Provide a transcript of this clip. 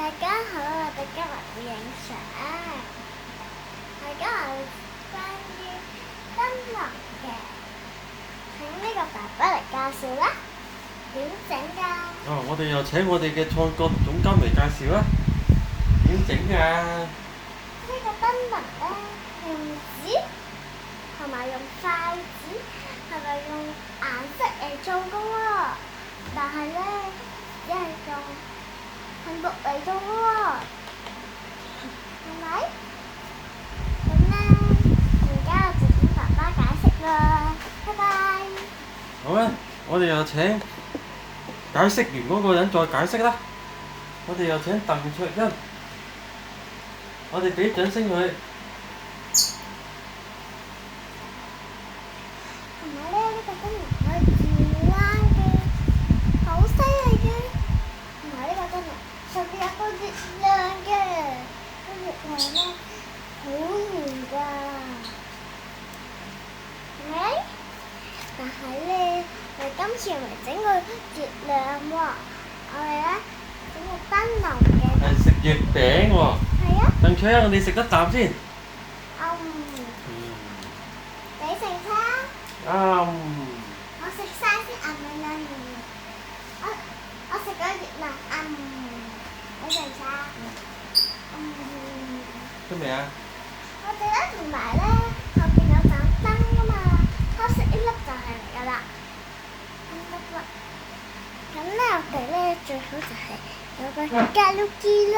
大家好，我哋今日會影相。大家係關於燈籠嘅，請呢個爸爸嚟介紹啦。點整㗎？哦，我哋又請我哋嘅創作總監嚟介紹啦。點整㗎？呢個燈籠咧，用紙同埋用筷子，係咪用顏色嚟做嘅喎？但係咧，只係用噴墨嚟做嘅喎，係咪？咁咧，而家我就請爸爸解釋啦。拜拜。好啦，我哋又請解釋完嗰個人再解釋啦。我哋又請鄧卓欣，我哋俾掌聲佢。同埋咧，呢個燈籠可以轉彎嘅，好犀利嘅。同埋呢個燈籠上邊有個月亮嘅，個月亮咧好圓㗎，係咪？但係咧，我哋今次唔係整個月亮喎，我哋咧整個燈籠嘅。係食月餅喎。係啊。鄧卓欣，你食得啖先。你食啦。我食晒先，我食咗月亮，你食晒？得未啊？我哋咧同埋咧後邊有盞燈啊嘛，黑色一粒就係嚟㗎啦，一粒粒。咁咧我哋咧最好就係有個加碌機啦。